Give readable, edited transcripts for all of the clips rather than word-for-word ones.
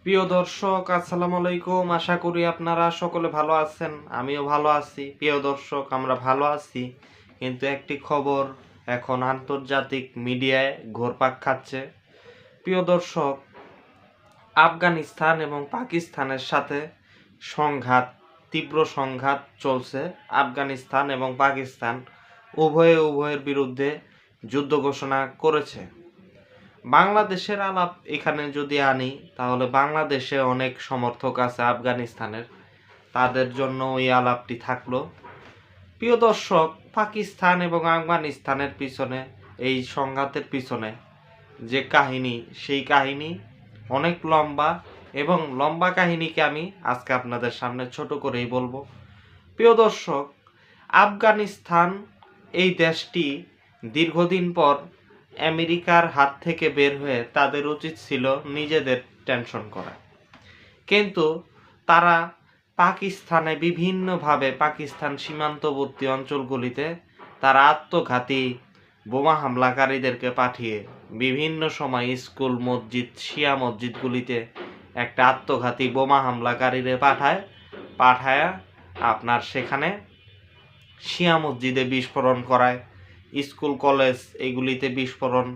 প্রিয় দর্শক, আসসালামু আলাইকুম। আশা করি আপনারা সকলে ভালো আছেন। আমিও ভালো আছি। প্রিয় দর্শক, আমরা ভালো আছি, কিন্তু একটি খবর এখন আন্তর্জাতিক মিডিয়ায় ঘুরপাক খাচ্ছে। প্রিয় দর্শক, আফগানিস্তান এবং পাকিস্তানের সাথে তীব্র সংঘাত চলছে। আফগানিস্তান এবং পাকিস্তান উভয়ের বিরুদ্ধে যুদ্ধ ঘোষণা করেছে। বাংলাদেশের আলাপ এখানে যদি আনি, তাহলে বাংলাদেশে অনেক সমর্থক আছে আফগানিস্তানের, তাদের জন্য ওই আলাপটি থাকলো। প্রিয় দর্শক, পাকিস্তান এবং আফগানিস্তানের পিছনে, এই সংঘাতের পিছনে যে কাহিনী, সেই কাহিনী অনেক লম্বা, এবং লম্বা কাহিনীকে আমি আজকে আপনাদের সামনে ছোট করেই বলবো। প্রিয় দর্শক, আফগানিস্তান এই দেশটি দীর্ঘদিন পর আমেরিকার হাত থেকে বের হয়ে তাদের উচিত ছিল নিজেদের টেনশন করা, কিন্তু তারা পাকিস্তানে বিভিন্নভাবে পাকিস্তান সীমান্তবর্তী অঞ্চলগুলিতে তারা আত্মঘাতী বোমা হামলাকারীদেরকে পাঠিয়ে বিভিন্ন সময় স্কুল, মসজিদ, শিয়া মসজিদগুলিতে একটা আত্মঘাতী বোমা হামলাকারীরে পাঠায় আপনার সেখানে শিয়া মসজিদে বিস্ফোরণ করায়, স্কুল, কলেজ এগুলিতে বিস্ফোরণ।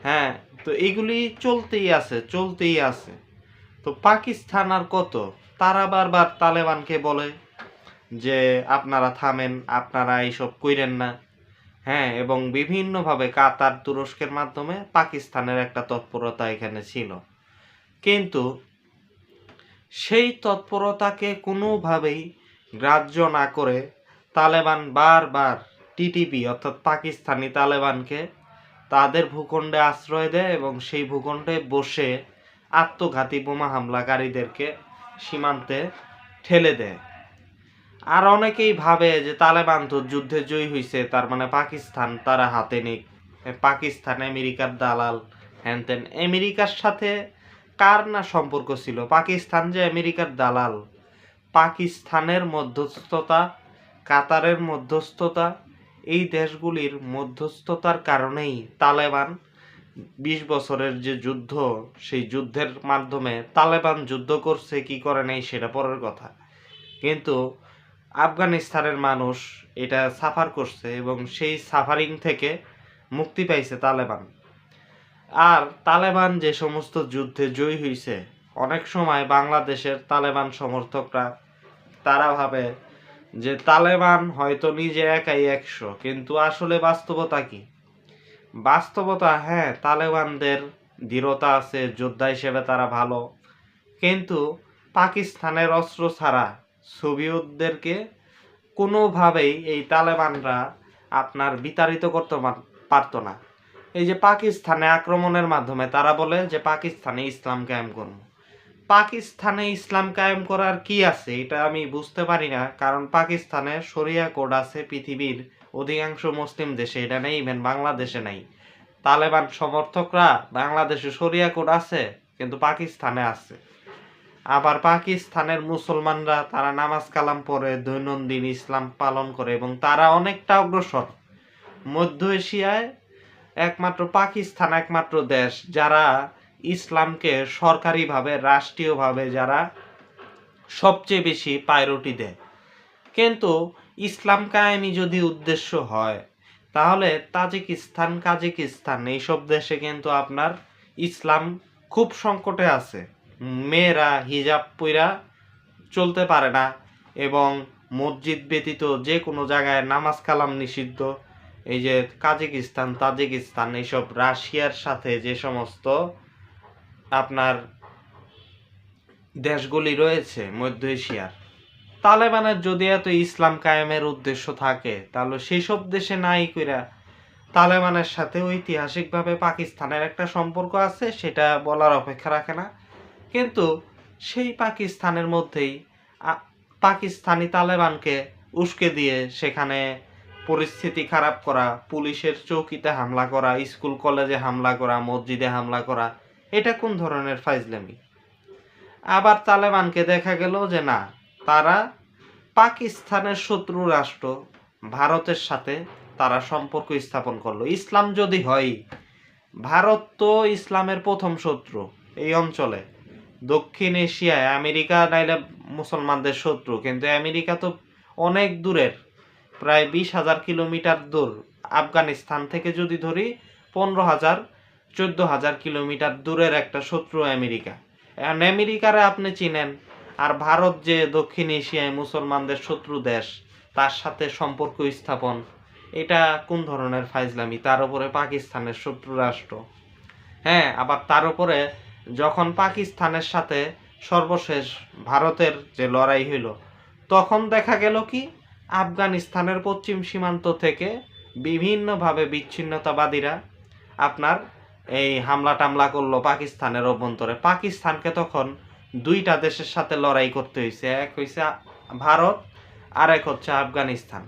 হ্যাঁ, তো এগুলি চলতেই আছে। তো পাকিস্তান আর কত, তারা বারবার তালেবানকে বলে যে আপনারা থামেন, আপনারা এইসব কইরেন না। হ্যাঁ, এবং বিভিন্নভাবে কাতার, তুরস্কের মাধ্যমে পাকিস্তানের একটা তৎপরতা এখানে ছিল, কিন্তু সেই তৎপরতাকে কোনোভাবেই গ্রাহ্য না করে তালেবান বারবার টিটিপি অর্থাৎ পাকিস্তানি তালেবানকে তাদের ভূখণ্ডে আশ্রয় দেয় এবং সেই ভূখণ্ডে বসে আত্মঘাতী বোমা হামলাকারীদেরকে সীমান্তে ঠেলে দেয়। আর অনেকেই ভাবে যে তালেবান তো যুদ্ধে জয়ী হয়েছে, তার মানে পাকিস্তান তারা হাতে নিক, পাকিস্তান আমেরিকার দালাল, হ্যান ত্যান। আমেরিকার সাথে কার না সম্পর্ক ছিল? পাকিস্তান যে আমেরিকার দালাল। পাকিস্তানের মধ্যস্থতা, কাতারের মধ্যস্থতা, এই দেশগুলির মধ্যস্থতার কারণেই তালেবান 20 বছরের যে যুদ্ধ, সেই যুদ্ধের মাধ্যমে তালেবান যুদ্ধ করছে কি করে নাই সেটা পরের কথা, কিন্তু আফগানিস্তানের মানুষ এটা সাফার করছে এবং সেই সাফারিং থেকে মুক্তি পাইছে তালেবান। আর তালেবান যে সমস্ত যুদ্ধে জয়ী হয়েছে, অনেক সময় বাংলাদেশের তালেবান সমর্থকরা তারা ভাবে যে তালেবান হয়তো নিজে একাই 100, কিন্তু আসলে বাস্তবতা কি? বাস্তবতা, হ্যাঁ, তালেবানদের দৃঢ়তা আছে, যোদ্ধা হিসেবে তারা ভালো, কিন্তু পাকিস্তানের অস্ত্র ছাড়া সোভিয়েতদেরকে কোনোভাবেই এই তালেবানরা আপনার বিতাড়িত করতে পারতো না। এই যে পাকিস্তানে আক্রমণের মাধ্যমে তারা বলে যে পাকিস্তানে ইসলাম কায়েম করব। পাকিস্তানে ইসলাম কায়েম করার কি আছে এটা আমি বুঝতে পারি না, কারণ পাকিস্তানে শরিয়া কোড আছে পৃথিবীর অধিকাংশ মুসলিম দেশে, এটা নেই, ইভেন বাংলাদেশে নেই। তালেবান সমর্থকরা বাংলাদেশে শরিয়া কোড আছে, কিন্তু পাকিস্তানে আছে। আবার পাকিস্তানের মুসলমানরা তারা নামাজ কালাম পড়ে, দৈনন্দিন ইসলাম পালন করে, এবং তারা অনেকটা অগ্রসর। মধ্য এশিয়ায় একমাত্র পাকিস্তান একমাত্র দেশ যারা ইসলামকে সরকারিভাবে, রাষ্ট্রীয়ভাবে যারা সবচেয়ে বেশি প্রায়োরিটি দেয়। কিন্তু ইসলাম কায়েমই যদি উদ্দেশ্য হয়, তাহলে কাজাকিস্তান এইসব দেশে কিন্তু আপনার ইসলাম খুব সংকটে আছে। মেয়েরা হিজাব পইরা চলতে পারে না, এবং মসজিদ ব্যতীত যে কোনো জায়গায় নামাজ কালাম নিষিদ্ধ। এই যে তাজিকিস্তান এইসব রাশিয়ার সাথে যে সমস্ত আপনার দেশগুলি রয়েছে মধ্য এশিয়ার, তালেবানের যদি এত ইসলাম কায়েমের উদ্দেশ্য থাকে, তাহলে সেই সব দেশে নাই কইরা তালেবানের সাথে ঐতিহাসিকভাবে পাকিস্তানের একটা সম্পর্ক আছে, সেটা বলার অপেক্ষা রাখে না। কিন্তু সেই পাকিস্তানের মধ্যেই পাকিস্তানি তালেবানকে উস্কে দিয়ে সেখানে পরিস্থিতি খারাপ করা, পুলিশের চৌকিতে হামলা করা, স্কুল কলেজে হামলা করা, মসজিদে হামলা করা, এটা কোন ধরনের ফাইজলামি? আবার তালেবানকে দেখা গেল যে না, তারা পাকিস্তানের শত্রু রাষ্ট্র ভারতের সাথে তারা সম্পর্ক স্থাপন করলো। ইসলাম যদি হয়, ভারত তো ইসলামের প্রথম শত্রু এই অঞ্চলে, দক্ষিণ এশিয়ায় আমেরিকা নাইলে মুসলমানদের শত্রু, কিন্তু আমেরিকা তো অনেক দূরের, প্রায় 20,000 কিলোমিটার দূর। আফগানিস্তান থেকে যদি ধরি 15,000 14,000 কিলোমিটার দূরের একটা শত্রু আমেরিকা। এখন আমেরিকারে আপনি চিনেন, আর ভারত যে দক্ষিণ এশিয়ায় মুসলমানদের শত্রু দেশ, তার সাথে সম্পর্ক স্থাপন, এটা কোন ধরনের ফাইজলামি? তার উপরে পাকিস্তানের শত্রু রাষ্ট্র। হ্যাঁ, আবার তার উপরে যখন পাকিস্তানের সাথে সর্বশেষ ভারতের যে লড়াই হইল, তখন দেখা গেল কি আফগানিস্তানের পশ্চিম সীমান্ত থেকে বিভিন্নভাবে বিচ্ছিন্নতাবাদীরা আপনার এই হামলা টামলা করলো পাকিস্তানের অভ্যন্তরে। পাকিস্তানকে তখন দুইটা দেশের সাথে লড়াই করতে হয়েছে, এক হয়েছে ভারত আর এক হচ্ছে আফগানিস্তান।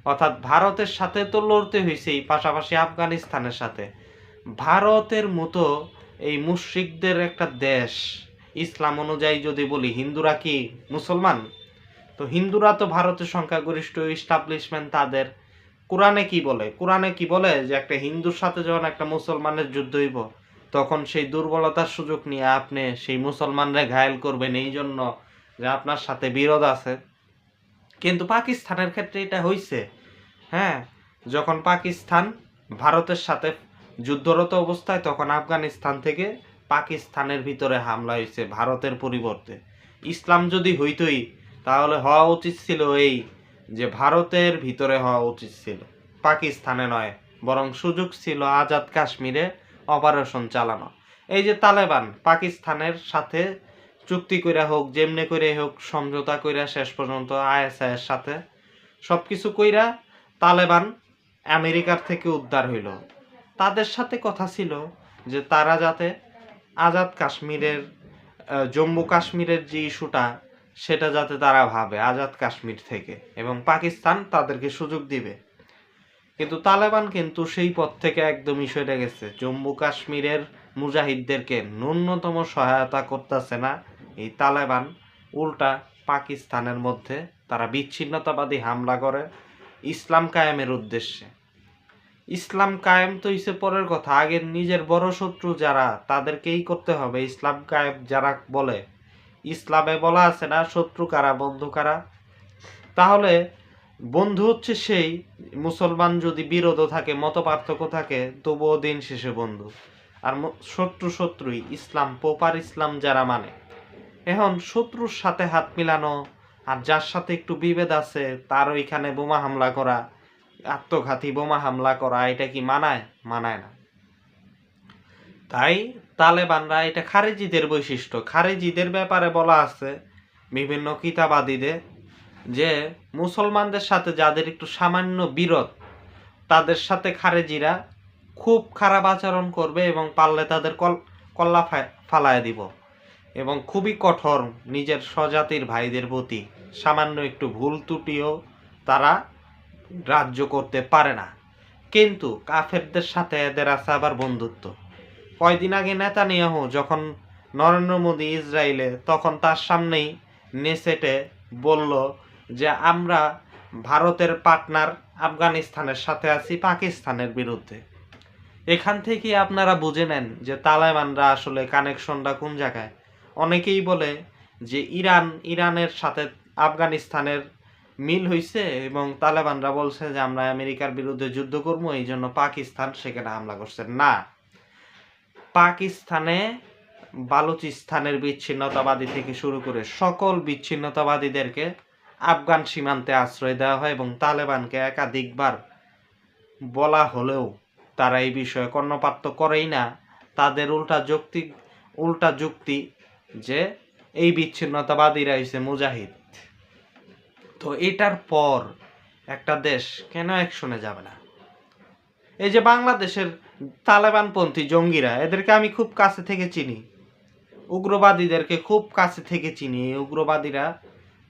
অর্থাৎ ভারতের সাথে তো লড়তে হয়েছেই, পাশাপাশি আফগানিস্তানের সাথে। ভারতের মতো এই মুশরিকদের একটা দেশ, ইসলাম অনুযায়ী যদি বলি, হিন্দুরা কি মুসলমান? তো হিন্দুরা তো ভারতের সংখ্যাগরিষ্ঠ ইস্টাবলিশমেন্ট তাদের। কোরআনে কি বলে? কোরআনে কি বলে যে একটা হিন্দুর সাথে যখন একটা মুসলমানের যুদ্ধ হইব, তখন সেই দুর্বলতার সুযোগ নিয়ে আপনি সেই মুসলমানরে ঘায়েল করবেন, এই জন্য যে আপনার সাথে বিরোধ আছে। কিন্তু পাকিস্তানের ক্ষেত্রে এটা হইছে। হ্যাঁ, যখন পাকিস্তান ভারতের সাথে যুদ্ধরত অবস্থায়, তখন আফগানিস্তান থেকে পাকিস্তানের ভিতরে হামলা হয়েছে ভারতের পরিবর্তে। ইসলাম যদি হইতই, তাহলে হওয়া উচিত ছিল এই যে ভারতের ভিতরে হওয়া উচিত ছিল, পাকিস্তানে নয়। বরং সুযোগ ছিল আজাদ কাশ্মীরে অপারেশন চালানো। এই যে তালেবান পাকিস্তানের সাথে চুক্তি কইরা হোক, যেমনে করে হোক, সমঝোতা কইরা শেষ পর্যন্ত আইএসআইয়ের সাথে সবকিছু কইরা তালেবান আমেরিকার থেকে উদ্ধার হইল। তাদের সাথে কথা ছিল যে তারা যাতে আজাদ কাশ্মীরের, জম্মু কাশ্মীরের যে ইস্যুটা, সেটা যাতে তারা ভাবে আজাদ কাশ্মীর থেকে, এবং পাকিস্তান তাদেরকে সুযোগ দিবে। কিন্তু তালেবান কিন্তু সেই পথ থেকে একদমই সরে গেছে। জম্মু কাশ্মীরের মুজাহিদদেরকে ন্যূনতম সহায়তা করতেছে না এই তালেবান, উল্টা পাকিস্তানের মধ্যে তারা বিচ্ছিন্নতাবাদী হামলা করে ইসলাম কায়েমের উদ্দেশ্যে। ইসলাম কায়েম তো হইছে পরের কথা, আগে নিজের বড় শত্রু যারা, তাদেরকেই করতে হবে ইসলাম কায়েম। যারা বলে, ইসলামে বলা আছে না শত্রু কারা বন্ধু কারা? তাহলে বন্ধু হচ্ছে সেই মুসলমান যদি বিরোধও থাকে, মত পার্থক্য থাকে, তবুও দিন শেষে বন্ধু। আর শত্রু শত্রুই, ইসলাম প্রপার ইসলাম যারা মানে। এখন শত্রুর সাথে হাত মিলানো, আর যার সাথে একটু বিভেদ আছে তার ওইখানে বোমা হামলা করা, আত্মঘাতী বোমা হামলা করা, এটা কি মানায়? মানায় না। তাই তালেবানরা, এটা খারেজিদের বৈশিষ্ট্য। খারেজিদের ব্যাপারে বলা আছে বিভিন্ন কিতাবাদিদের যে মুসলমানদের সাথে যাদের একটু সামান্য বিরোধ, তাদের সাথে খারেজিরা খুব খারাপ আচরণ করবে এবং পারলে তাদের কল্লা ফালায় দিব, এবং খুবই কঠোর নিজের স্বজাতির ভাইদের প্রতি। সামান্য একটু ভুল ত্রুটিও তারা গ্রাহ্য করতে পারে না। কিন্তু কাফেরদের সাথে এদের আছে আবার বন্ধুত্ব। কয়দিন আগে নেতানিয়াহু যখন নরেন্দ্র মোদী ইসরায়েলে, তখন তার সামনেই নেসেটে বলল যে আমরা ভারতের পার্টনার আফগানিস্তানের সাথে আছি পাকিস্তানের বিরুদ্ধে। এখান থেকে আপনারা বুঝে নেন যে তালেবানরা আসলে কানেকশনটা কোন জায়গায়। অনেকেই বলে যে ইরানের সাথে আফগানিস্তানের মিল হইছে, এবং তালেবানরা বলছে যে আমরা আমেরিকার বিরুদ্ধে যুদ্ধ করবো, এই জন্য পাকিস্তান সেখানে হামলা করছে। না, পাকিস্তানে বালুচিস্তানের বিচ্ছিন্নতাবাদী থেকে শুরু করে সকল বিচ্ছিন্নতাবাদীদেরকে আফগান সীমান্তে আশ্রয় দেওয়া হয়, এবং তালেবানকে একাধিকবার বলা হলেও তারা এই বিষয়ে কর্ণপাত করেই না। তাদের উল্টা যুক্তি যে এই বিচ্ছিন্নতাবাদীরা হইছে মুজাহিদ। তো এটার পর একটা দেশ কেন অ্যাকশনে যাবে না? এই যে বাংলাদেশের তালেবানপন্থী জঙ্গিরা, এদেরকে আমি খুব কাছে থেকে চিনি, উগ্রবাদীদেরকে খুব কাছে থেকে চিনি। এই উগ্রবাদীরা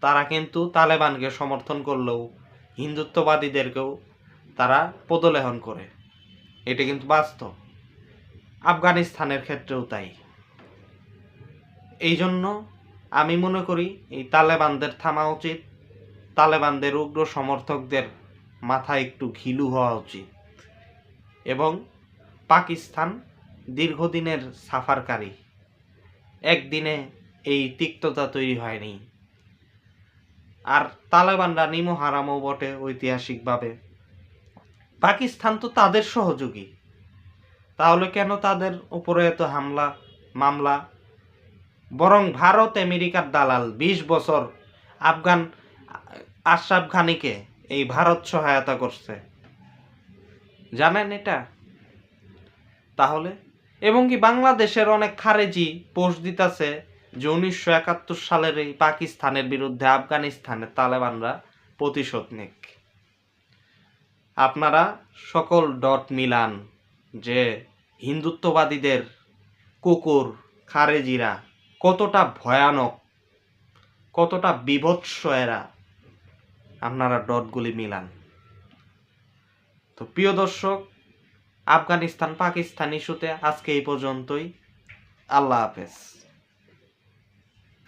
তারা কিন্তু তালেবানকে সমর্থন করলেও হিন্দুত্ববাদীদেরকেও তারা পদলেহন করে, এটা কিন্তু বাস্তব। আফগানিস্তানের ক্ষেত্রেও তাই। এই জন্য আমি মনে করি এই তালেবানদের থামা উচিত। তালেবানদের উগ্র সমর্থকদের মাথায় একটু ঘিলু হওয়া উচিত, এবং পাকিস্তান দীর্ঘদিনের সাফারকারী, একদিনে এই তিক্ততা তৈরি হয়নি। আর তালেবানরা নিমো হারামও বটে ঐতিহাসিকভাবে। পাকিস্তান তো তাদের সহযোগী, তাহলে কেন তাদের উপরে এত হামলা মামলা? বরং ভারত আমেরিকার দালাল। ২০ বছর আফগান আশরাফ ঘানিকে এই ভারত সহায়তা করছে, জানেন এটা? তাহলে এবং কি বাংলাদেশের অনেক খারেজি পোস্ট দিতেছে যে 1971 সালের এই পাকিস্তানের বিরুদ্ধে আফগানিস্তানের তালেবানরা প্রতিশোধ নিক। আপনারা সকল ডট মিলান যে হিন্দুত্ববাদীদের কুকুর খারেজিরা কতটা ভয়ানক, কতটা বিভৎস এরা, আপনারা ডটগুলি মিলান। তো প্রিয় দর্শক, আফগানিস্তান পাকিস্তান ইস্যুতে আজকে এই পর্যন্তই। আল্লাহ হাফেজ।